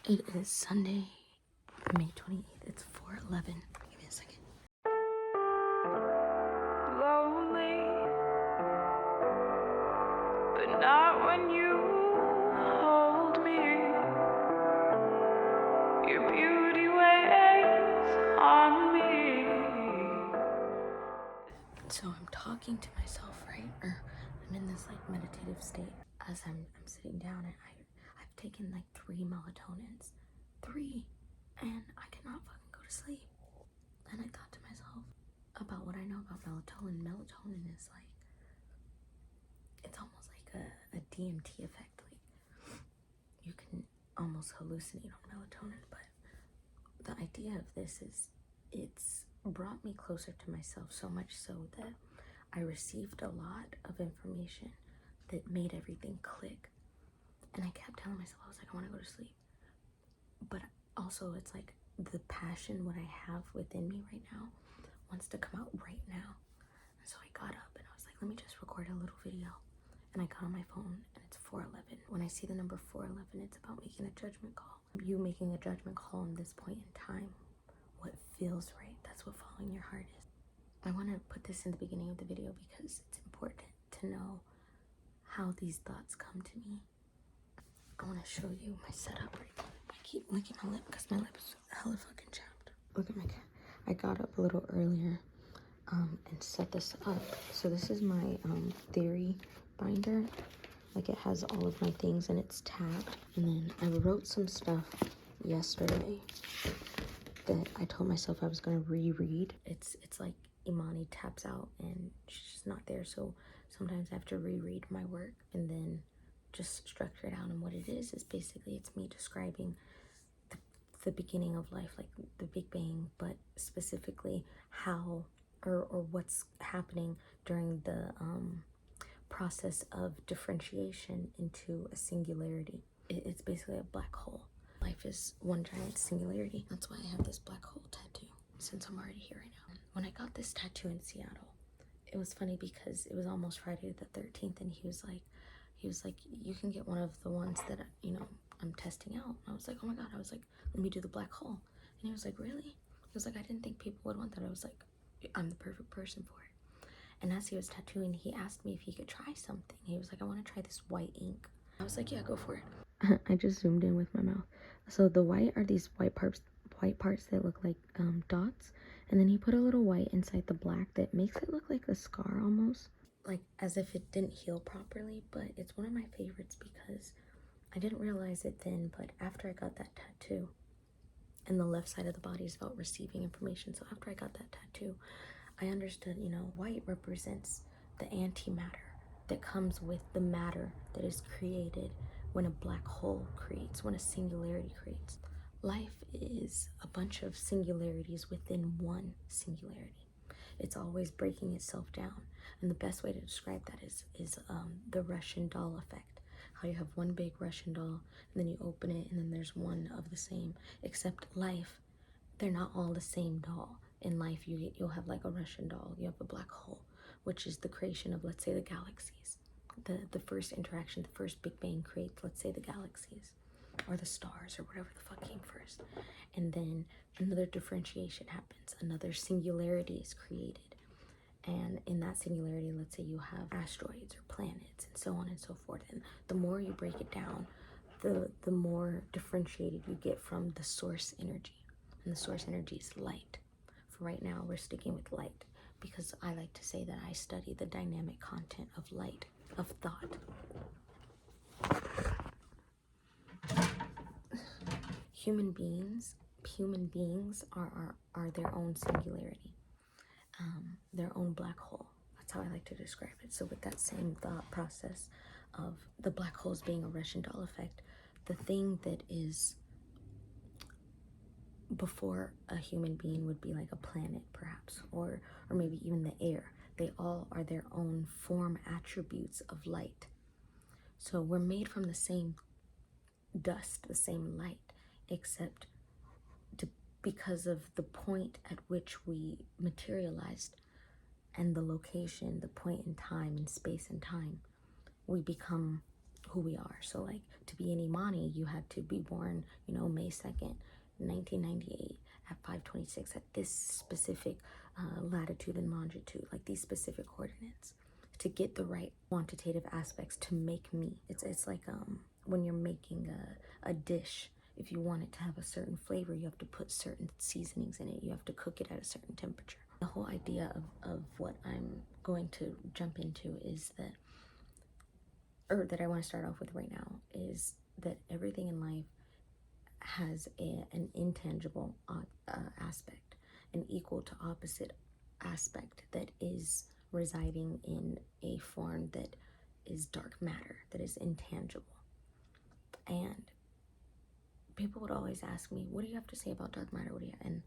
It is Sunday, May 28th. It's 4:11. Give me a second. Lonely, but not when you hold me. Your beauty weighs on me. So I'm talking to myself, right? Or I'm in this like meditative state as I'm sitting down, and I've taken like 3 melatonins. 3. And I cannot fucking go to sleep. And I thought to myself about what I know about melatonin. Melatonin is like, it's almost like a DMT effect. Like you can almost hallucinate on melatonin, but the idea of this is it's brought me closer to myself, so much so that I received a lot of information that made everything click. And I kept telling myself, I was like, I want to go to sleep. But also it's like the passion, what I have within me right now wants to come out right now. And so I got up and I was like, let me just record a little video. And I got on my phone and it's 4:11. When I see the number 4:11, it's about making a judgment call. You making a judgment call in this point in time, what feels right, that's what following your heart is. I want to put this in the beginning of the video because it's important to know how these thoughts come to me. I want to show you my setup right now. I keep licking my lip because my lip is hella fucking chapped. Look at my cat. I got up a little earlier and set this up. So this is my theory binder. Like it has all of my things and it's tabbed. And then I wrote some stuff yesterday that I told myself I was gonna reread. It's like Imani taps out and she's not there, so sometimes I have to reread my work and then just structure it out. And what it is basically it's me describing the beginning of life, like the Big Bang, but specifically how or what's happening during the process of differentiation into a singularity. It's basically a black hole. Life is one giant singularity. That's why I have this black hole tattoo, since I'm already here right now. When I got this tattoo in Seattle, it was funny because it was almost Friday the 13th, and he was like, you can get one of the ones that, you know, I'm testing out. I was like, oh my God. I was like, let me do the black hole. And he was like, really? He was like, I didn't think people would want that. I was like, I'm the perfect person for it. And as he was tattooing, he asked me if he could try something. He was like, I want to try this white ink. I was like, yeah, go for it. I just zoomed in with my mouth. So the white are these white parts that look like dots. And then he put a little white inside the black that makes it look like a scar almost. Like as if it didn't heal properly, but it's one of my favorites because I didn't realize it then, but after I got that tattoo, and the left side of the body is about receiving information. So after I got that tattoo, I understood, you know, white represents the antimatter that comes with the matter that is created when a black hole creates, when a singularity creates. Life is a bunch of singularities within one singularity. It's always breaking itself down. And the best way to describe that is the Russian doll effect. How you have one big Russian doll, and then you open it, and then there's one of the same. Except life, they're not all the same doll. In life, you'll have like a Russian doll. You have a black hole, which is the creation of, let's say, the galaxies. The first interaction, the first Big Bang creates, let's say, the galaxies. Or the stars, or whatever the fuck came first. And then another differentiation happens. Another singularity is created. And in that singularity, let's say you have asteroids or planets and so on and so forth. And the more you break it down, the more differentiated you get from the source energy. And the source energy is light. For right now, we're sticking with light because I like to say that I study the dynamic content of light, of thought. Human beings are their own singularity, their own black hole. That's how I like to describe it. So with that same thought process of the black holes being a Russian doll effect, the thing that is before a human being would be like a planet perhaps, or maybe even the air. They all are their own form attributes of light. So we're made from the same dust, the same light, except because of the point at which we materialized and the location, the point in time, in space and time, we become who we are. So like to be an Imani, you had to be born, May 2nd, 1998 at 5:26 at this specific latitude and longitude, like these specific coordinates, to get the right quantitative aspects to make me. It's like when you're making a dish. If you want it to have a certain flavor, you have to put certain seasonings in it. You have to cook it at a certain temperature. The whole idea of what I'm going to jump into is that, or that I want to start off with right now, is that everything in life has an intangible aspect, an equal to opposite aspect that is residing in a form that is dark matter, that is intangible. And people would always ask me, what do you have to say about dark matter? What do you? And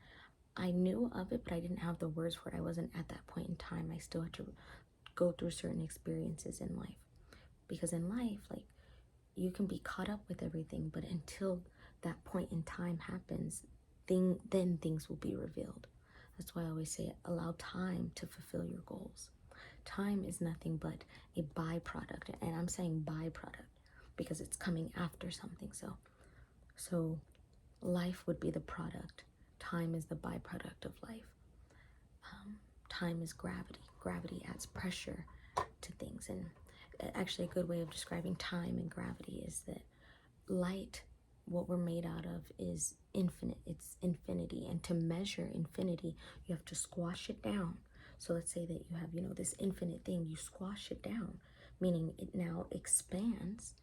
I knew of it, but I didn't have the words for it. I wasn't at that point in time. I still had to go through certain experiences in life. Because in life, like, you can be caught up with everything, but until that point in time happens, then things will be revealed. That's why I always say, allow time to fulfill your goals. Time is nothing but a byproduct, and I'm saying byproduct because it's coming after something. So life would be the product. Time is the byproduct of life. Time is gravity. Gravity adds pressure to things. And actually, a good way of describing time and gravity is that light, what we're made out of, is infinite. It's infinity. And to measure infinity, you have to squash it down. So let's say that you have, this infinite thing, you squash it down, meaning it now expands,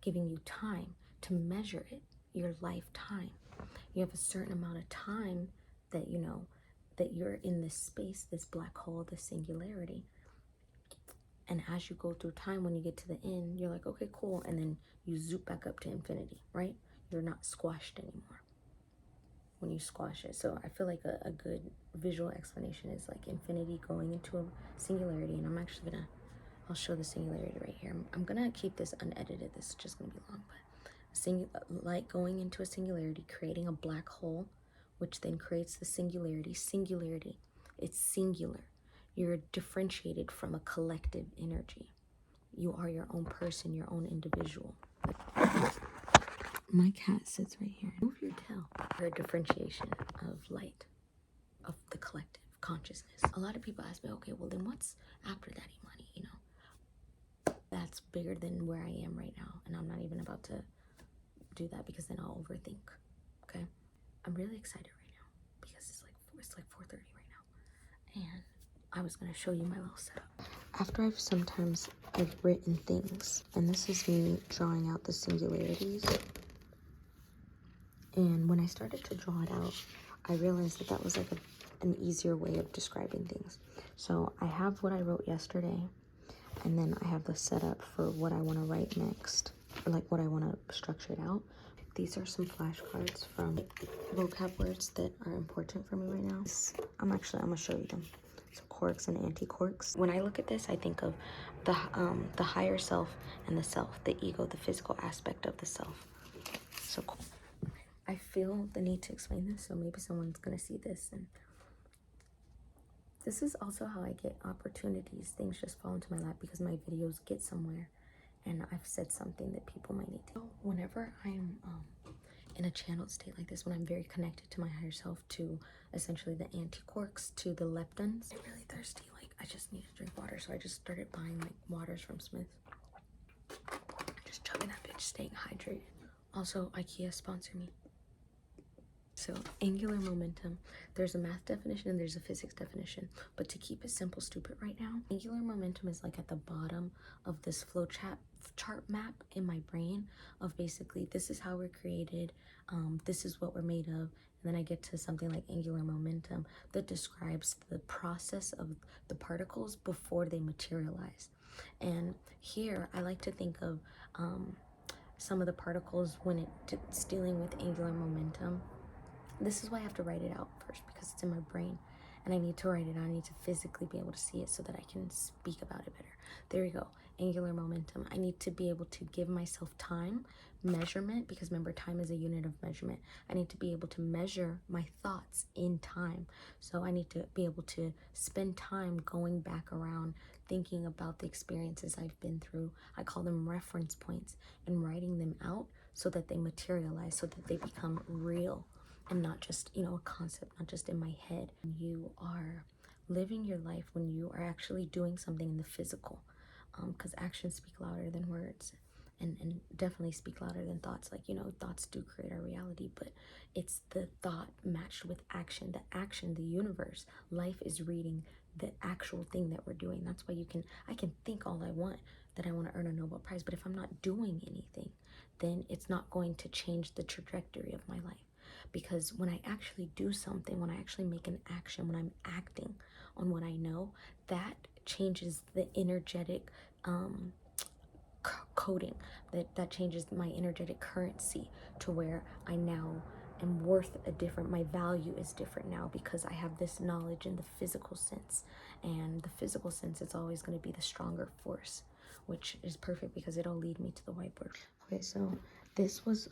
giving you time to measure it, your lifetime. You have a certain amount of time that, that you're in this space, this black hole, this singularity. And as you go through time, when you get to the end, you're like, okay, cool. And then you zoom back up to infinity, right? You're not squashed anymore when you squash it. So I feel like a good visual explanation is like infinity going into a singularity. And I'm actually I'll show the singularity right here. I'm gonna keep this unedited. This is just gonna be long, but light going into a singularity, creating a black hole, which then creates the singularity. Singularity, it's singular. You're differentiated from a collective energy. You are your own person, your own individual. My cat sits right here. Move your tail. You're a differentiation of light, of the collective consciousness. A lot of people ask me, okay, well then what's after that, Imani? That's bigger than where I am right now. And I'm not even about to do that because then I'll overthink, okay? I'm really excited right now because it's like 4:30 right now. And I was gonna show you my little setup. After I've written things, and this is me drawing out the singularities. And when I started to draw it out, I realized that was like an easier way of describing things. So I have what I wrote yesterday, and then I have the setup for what I want to write next, or like what I want to structure it out. These are some flashcards from vocab words that are important for me right now. I'm gonna show you them. So quirks and anti-quirks. When I look at this, I think of the higher self and the self, the ego, the physical aspect of the self. So cool. I feel the need to explain this, so maybe someone's gonna see this. And this is also how I get opportunities. Things just fall into my lap because my videos get somewhere and I've said something that people might need to. Whenever I'm in a channeled state like this, when I'm very connected to my higher self, to essentially the anti-quirks, to the leptons, I'm really thirsty. Like, I just need to drink water. So I just started buying like waters from Smith's. Just chugging that bitch, staying hydrated. Also, IKEA sponsor me. So angular momentum, there's a math definition and there's a physics definition, but to keep it simple, stupid right now, angular momentum is like at the bottom of this flow chart map in my brain of basically, this is how we're created, this is what we're made of. And then I get to something like angular momentum that describes the process of the particles before they materialize. And here I like to think of some of the particles when it's dealing with angular momentum. This is why I have to write it out first, because it's in my brain and I need to write it out. I need to physically be able to see it so that I can speak about it better. There we go. Angular momentum. I need to be able to give myself time, measurement, because remember, time is a unit of measurement. I need to be able to measure my thoughts in time. So I need to be able to spend time going back around thinking about the experiences I've been through. I call them reference points, and writing them out so that they materialize, so that they become real and not just, a concept, not just in my head. You are living your life when you are actually doing something in the physical, because actions speak louder than words, and definitely speak louder than thoughts. Like, thoughts do create our reality, but it's the thought matched with action. The action, the universe, life is reading the actual thing that we're doing. That's why I can think all I want that I want to earn a Nobel Prize, but if I'm not doing anything, then it's not going to change the trajectory of my life. Because when I actually do something, when I actually make an action, when I'm acting on what I know, that changes the energetic coding, that changes my energetic currency to where I now am worth a different, my value is different now, because I have this knowledge in the physical sense. And the physical sense is always going to be the stronger force, which is perfect because it'll lead me to the whiteboard. Okay, so this was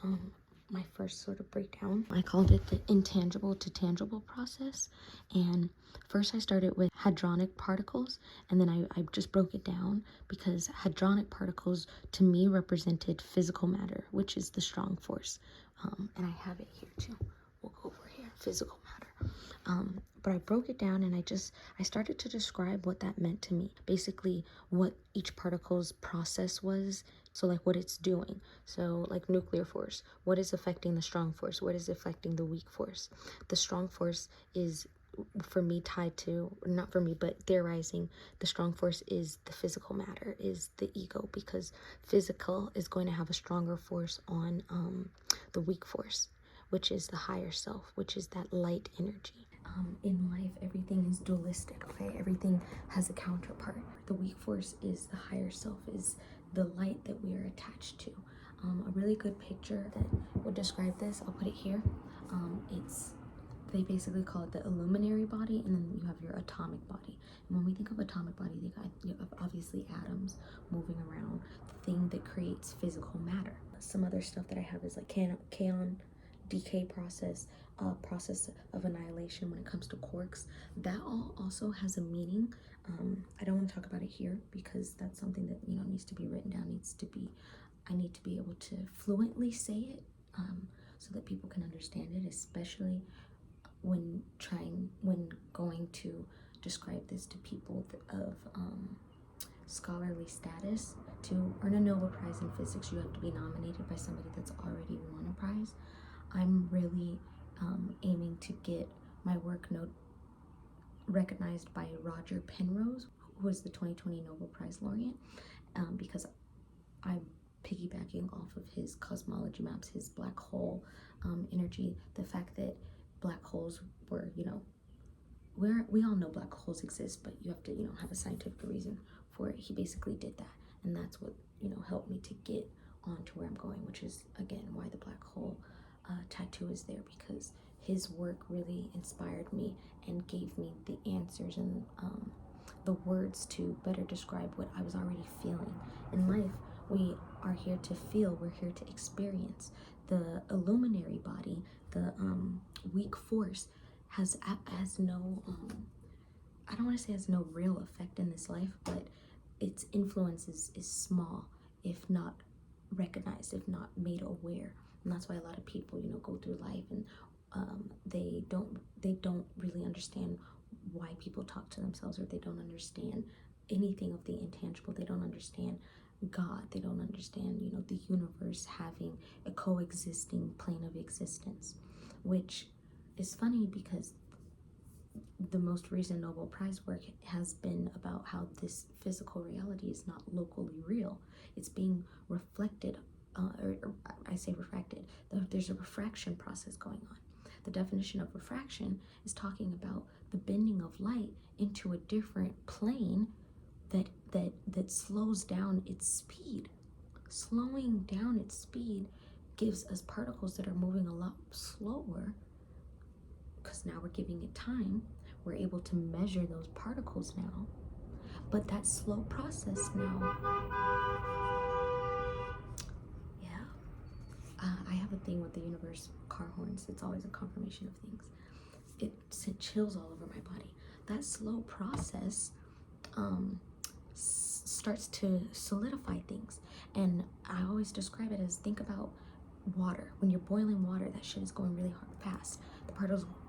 my first sort of breakdown. I called it the intangible to tangible process. And first I started with hadronic particles, and then I just broke it down, because hadronic particles to me represented physical matter, which is the strong force. And I have it here too. We'll go over here, physical matter. But I broke it down, and I started to describe what that meant to me. Basically, what each particle's process was. So like what it's doing. So like nuclear force, what is affecting the strong force? What is affecting the weak force? The strong force is, for me, tied to, not for me, but theorizing, the strong force is the physical matter, is the ego, because physical is going to have a stronger force on the weak force, which is the higher self, which is that light energy. In life, everything is dualistic, okay? Everything has a counterpart. The weak force is the higher self, is the light that we are attached to. A really good picture that would describe this, I'll put it here. They basically call it the illuminary body, and then you have your atomic body. And when we think of atomic body, you have obviously atoms moving around, the thing that creates physical matter. Some other stuff that I have is like kaon decay process, process of annihilation when it comes to quarks. That all also has a meaning. I don't want to talk about it here because that's something that needs to be written down. I need to be able to fluently say it, so that people can understand it, especially when going to describe this to people of scholarly status. To earn a Nobel Prize in physics, you have to be nominated by somebody that's already won a prize. I'm really aiming to get my work recognized by Roger Penrose, who is the 2020 Nobel Prize laureate, because I'm piggybacking off of his cosmology maps, his black hole energy, the fact that black holes were, we all know black holes exist, but you have to, have a scientific reason for it. He basically did that, and that's what, helped me to get on to where I'm going, which is, again, why the black hole tattoo is there, because his work really inspired me and gave me the answers and the words to better describe what I was already feeling. In life, we are here to feel, we're here to experience. The illuminary body, the weak force, has no, I don't want to say has no real effect in this life, but its influence is small, if not recognized, if not made aware. And that's why a lot of people, go through life and they don't really understand why people talk to themselves, or they don't understand anything of the intangible. They don't understand God. They don't understand, the universe having a coexisting plane of existence, which is funny because the most recent Nobel Prize work has been about how this physical reality is not locally real. It's being reflected, or I say refracted. There's a refraction process going on. The definition of refraction is talking about the bending of light into a different plane that slows down its speed. Slowing down its speed gives us particles that are moving a lot slower, because now we're giving it time. We're able to measure those particles now. But that slow process now, yeah. I have a thing with the universe car horns. It's always a confirmation of things. It sent chills all over my body. That slow process starts to solidify things. And I always describe it as, think about water. When you're boiling water, that shit is going really fast. The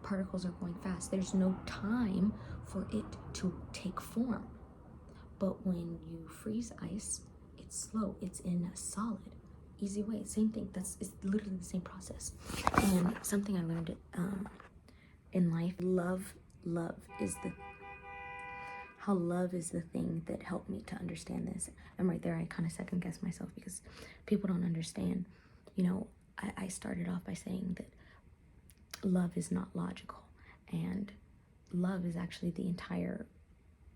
particles are going fast. There's no time for it to take form. But when you freeze ice, it's slow. It's in a solid, easy way. Same thing. It's literally the same process. And something I learned in life, love is the thing that helped me to understand this. And right there, I kind of second guess myself, because people don't understand. You know, I started off by saying that love is not logical, and love is actually the entire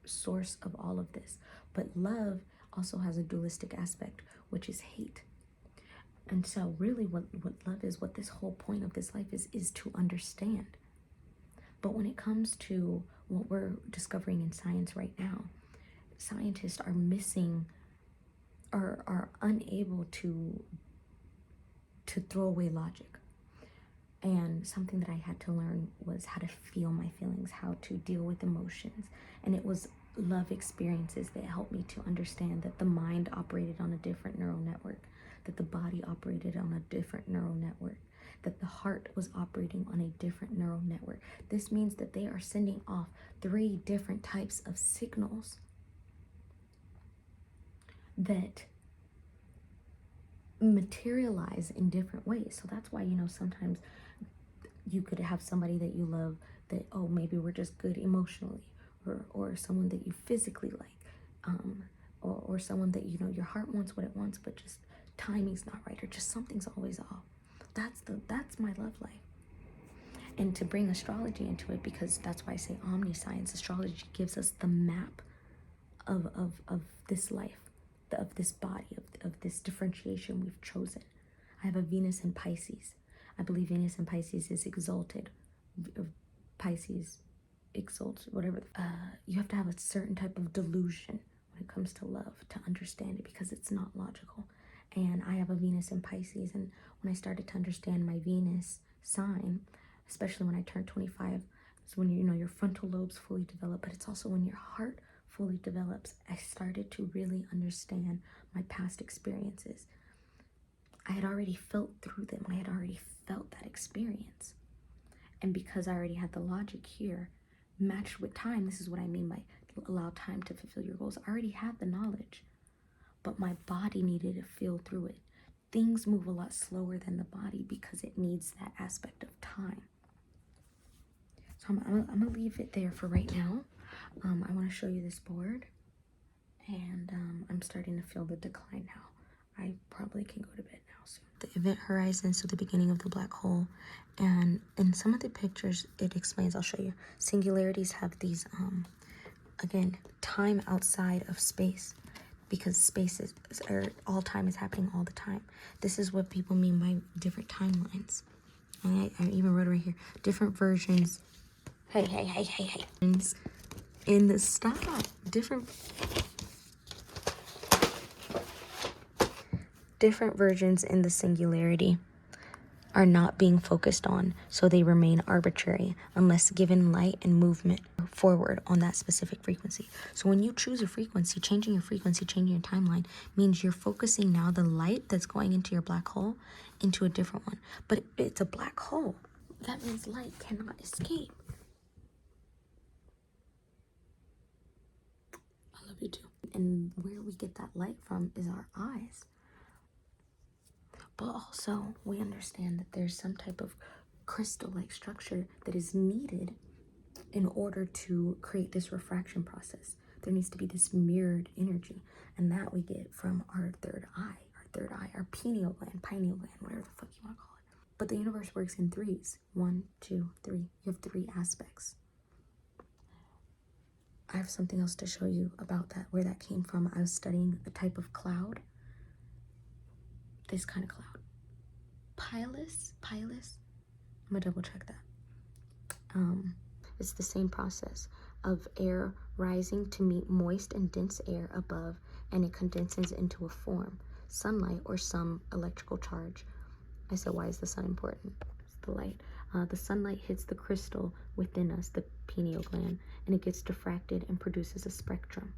source of all of this. But love also has a dualistic aspect, which is hate. And so really what love is, what this whole point of this life is to understand. But when it comes to what we're discovering in science right now, scientists are missing, are unable to throw away logic. And something that I had to learn was how to feel my feelings, how to deal with emotions. And it was love experiences that helped me to understand that the mind operated on a different neural network, that the body operated on a different neural network, that the heart was operating on a different neural network. This means that they are sending off 3 different types of signals that materialize in different ways. So that's why, you know, sometimes you could have somebody that you love that, oh, maybe we're just good emotionally, or someone that you physically like, or someone that, you know, your heart wants what it wants, but just timing's not right, or just something's always off. That's my love life. And to bring astrology into it, because that's why I say omniscience, astrology gives us the map of this life, of this body, of this differentiation we've chosen. I have a Venus in Pisces. I believe Venus in Pisces is exalted. Pisces exalts, whatever. You have to have a certain type of delusion when it comes to love to understand it, because it's not logical. And I have a Venus in Pisces, and when I started to understand my Venus sign, especially when I turned 25, it's when, you know, your frontal lobes fully develop, but it's also when your heart fully develops. I started to really understand my past experiences. I had already felt through them. I had already felt that experience. And because I already had the logic here, matched with time, this is what I mean by allow time to fulfill your goals. I already had the knowledge, but my body needed to feel through it. Things move a lot slower than the body because it needs that aspect of time. So I'm gonna leave it there for right now. I want to show you this board, and I'm starting to feel the decline now. I probably can go to bed now soon. The event horizon, so the beginning of the black hole. And in some of the pictures, it explains, I'll show you. Singularities have these, again, time outside of space, because space is, or all time is happening all the time. This is what people mean by different timelines. And I even wrote it right here. Different versions. Hey. In the stop. Different versions in the singularity are not being focused on, so they remain arbitrary unless given light and movement forward on that specific frequency. So when you choose a frequency, changing your timeline means you're focusing now the light that's going into your black hole into a different one. But it's a black hole. That means light cannot escape. I love you too. And where we get that light from is our eyes. But also, we understand that there's some type of crystal-like structure that is needed in order to create this refraction process. There needs to be this mirrored energy, and that we get from our third eye, our pineal gland, whatever the fuck you want to call it. But the universe works in 3s. 1, 2, 3. You have 3 aspects. I have something else to show you about that, where that came from. I was studying a type of cloud. This kind of cloud. Pilus. I'm gonna double check that. It's the same process of air rising to meet moist and dense air above, and it condenses into a form, sunlight or some electrical charge. I said, why is the sun important? It's the light. The sunlight hits the crystal within us, the pineal gland, and it gets diffracted and produces a spectrum.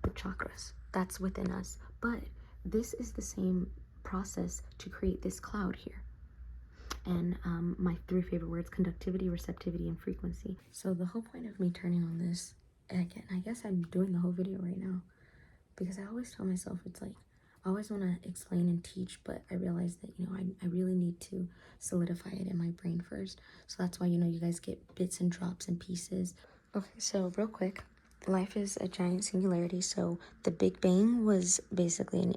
the chakras. That's within us. But this is the same process to create this cloud here. And my 3 favorite words: conductivity, receptivity, and frequency. So the whole point of me turning on this, again, I guess I'm doing the whole video right now, because I always tell myself, it's like, I always want to explain and teach, but I realize that, you know, I really need to solidify it in my brain first. So that's why, you know, you guys get bits and drops and pieces. Okay, so real quick, life is a giant singularity. So the Big Bang was basically an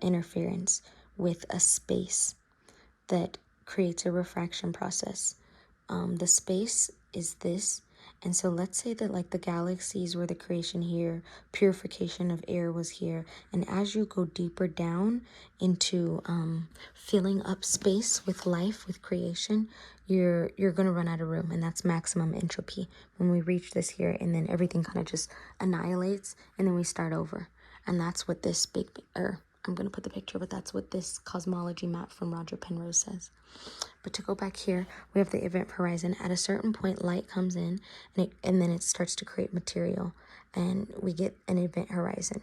interference with a space that creates a refraction process. The space is this. And so let's say that like the galaxies were the creation here, purification of air was here. And as you go deeper down into filling up space with life, with creation, you're gonna run out of room, and that's maximum entropy. When we reach this here, and then everything kind of just annihilates, and then we start over. And that's what this I'm gonna put the picture, but that's what this cosmology map from Roger Penrose says. But to go back here, we have the event horizon. At a certain point, light comes in, and then it starts to create material, and we get an event horizon,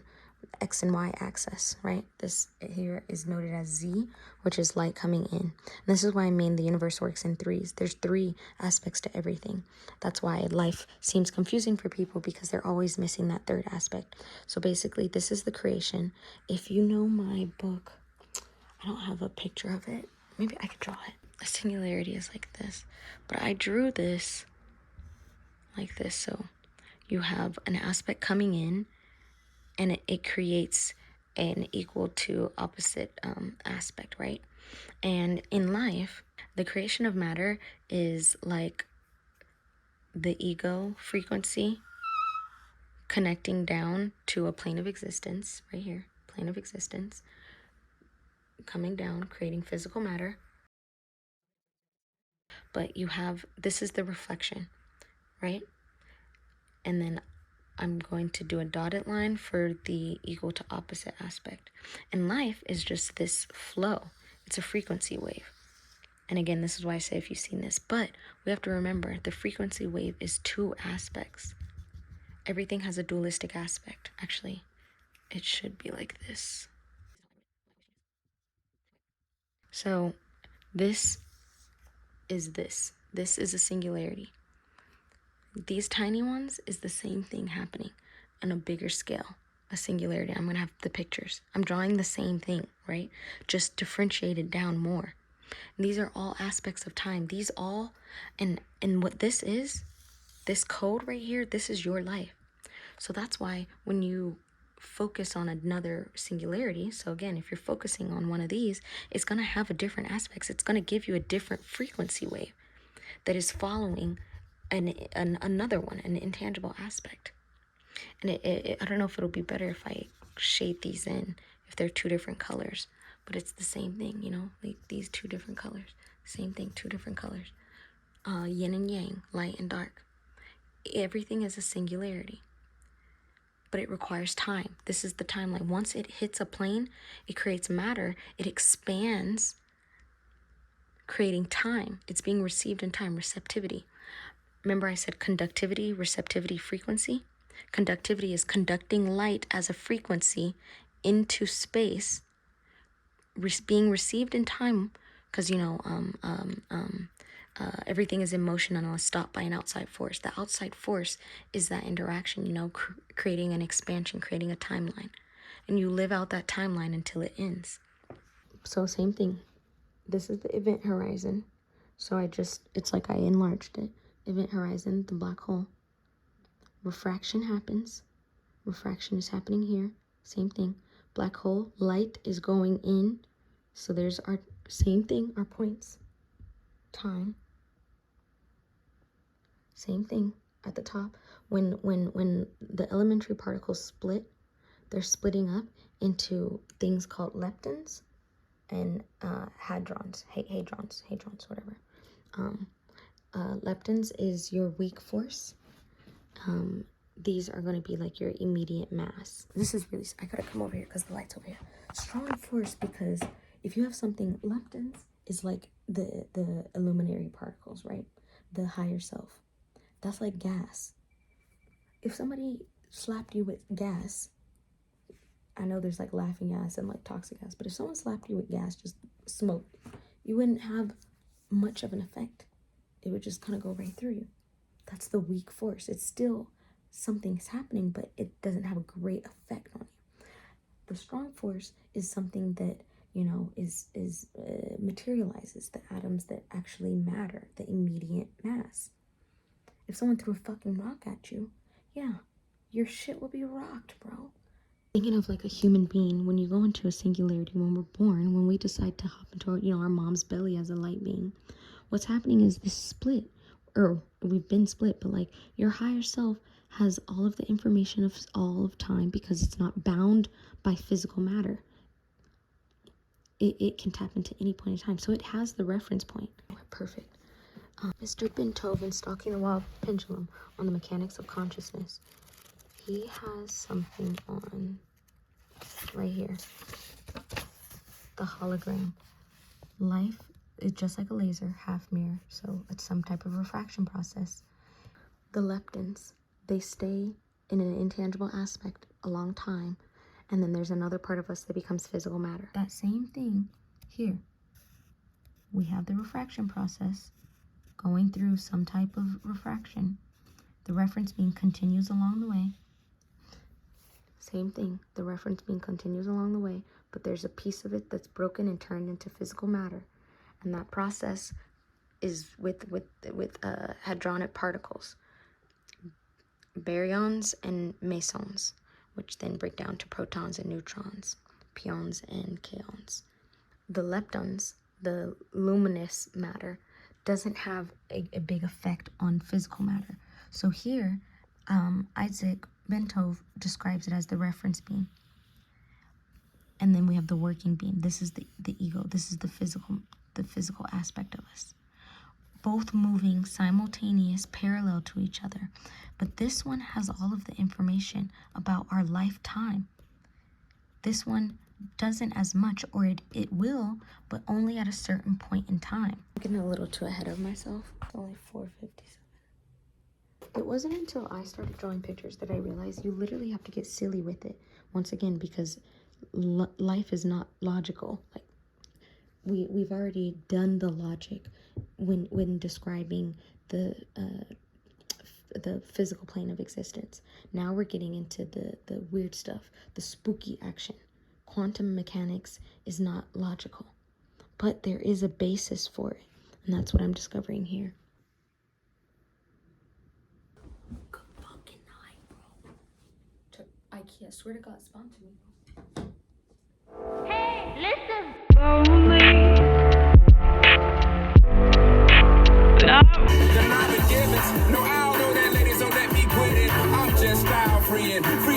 X and Y axis, right? This here is noted as Z, which is light coming in. And this is why I mean the universe works in threes. There's 3 aspects to everything. That's why life seems confusing for people, because they're always missing that 3rd aspect. So basically, this is the creation. If you know my book, I don't have a picture of it. Maybe I could draw it. A singularity is like this, but I drew this like this. So you have an aspect coming in, and it creates an equal to opposite aspect, right? And in life, the creation of matter is like the ego frequency connecting down to a plane of existence, right here, plane of existence, coming down, creating physical matter. But you have, this is the reflection, right? And then I'm going to do a dotted line for the equal to opposite aspect. And life is just this flow. It's a frequency wave. And again, this is why I say if you've seen this, but we have to remember the frequency wave is 2 aspects. Everything has a dualistic aspect. Actually, it should be like this. So this is this. This is a singularity. These tiny ones is the same thing happening on a bigger scale, a singularity. I'm going to have the pictures. I'm drawing the same thing, right? Just differentiated down more. And these are all aspects of time. These all, and what this is, this code right here, this is your life. So that's why when you focus on another singularity, so again, if you're focusing on one of these, it's going to have a different aspects. It's going to give you a different frequency wave that is following another one, an intangible aspect. And I don't know if it'll be better if I shade these in, if they're 2 different colors, but it's the same thing, you know, like these 2 different colors, same thing, 2 different colors, yin and yang, light and dark. Everything is a singularity, but it requires time. This is the timeline. Once it hits a plane, it creates matter, it expands, creating time. It's being received in time, receptivity. Remember I said conductivity, receptivity, frequency? Conductivity is conducting light as a frequency into space, being received in time, because, you know, everything is in motion unless stopped by an outside force. The outside force is that interaction, you know, creating an expansion, creating a timeline. And you live out that timeline until it ends. So same thing. This is the event horizon. So it's like I enlarged it. Event horizon, the black hole. Refraction happens. Refraction is happening here. Same thing. Black hole, light is going in. So there's our same thing, our points. Time. Same thing at the top. When the elementary particles split, they're splitting up into things called leptons and hadrons, whatever. Leptons is your weak force. These are going to be like your immediate mass. This is really, I gotta come over here because the light's over here. Strong force, because if you have something, leptons is like the illuminary particles, right? The higher self. That's like gas. If somebody slapped you with gas, I know there's like laughing gas and like toxic gas, but if someone slapped you with gas, just smoke, you wouldn't have much of an effect. It would just kind of go right through you. That's the weak force. It's still something's happening, but it doesn't have a great effect on you. The strong force is something that, you know, is materializes the atoms that actually matter, the immediate mass. If someone threw a fucking rock at you, yeah, your shit will be rocked, bro. Thinking of like a human being, when you go into a singularity, when we're born, when we decide to hop into our, you know, our mom's belly as a light being, what's happening is this split, or we've been split, but like your higher self has all of the information of all of time because it's not bound by physical matter. It can tap into any point in time, so it has the reference point. Perfect. Mr. Beethoven, Stalking the Wild Pendulum on the Mechanics of Consciousness. He has something on right here. The hologram. Life is just like a laser, half mirror, so it's some type of refraction process. The leptons, they stay in an intangible aspect a long time, and then there's another part of us that becomes physical matter. That same thing here. We have the refraction process going through some type of refraction. The reference beam continues along the way. Same thing, the reference beam continues along the way, but there's a piece of it that's broken and turned into physical matter. And that process is with hadronic particles, baryons and mesons, which then break down to protons and neutrons, pions and kaons. The leptons, the luminous matter, doesn't have a big effect on physical matter. So here, Isaac Bentov describes it as the reference beam. And then we have the working beam. This is the ego. This is the physical aspect of us. Both moving simultaneous, parallel to each other. But this one has all of the information about our lifetime. This one doesn't as much, or it will, but only at a certain point in time. I'm getting a little too ahead of myself. It's only 4:57. It wasn't until I started drawing pictures that I realized you literally have to get silly with it. Once again, because life is not logical. Like we've already done the logic when describing the physical plane of existence. Now we're getting into the weird stuff, the spooky action. Quantum mechanics is not logical, but there is a basis for it, and that's what I'm discovering here. Good fucking night, bro. IKEA, swear to God, sponsor me, bro. Hey, listen. Lonely. The knowledge givens, no, I don't know that lady, so let me quit it. I'm just style freeing, free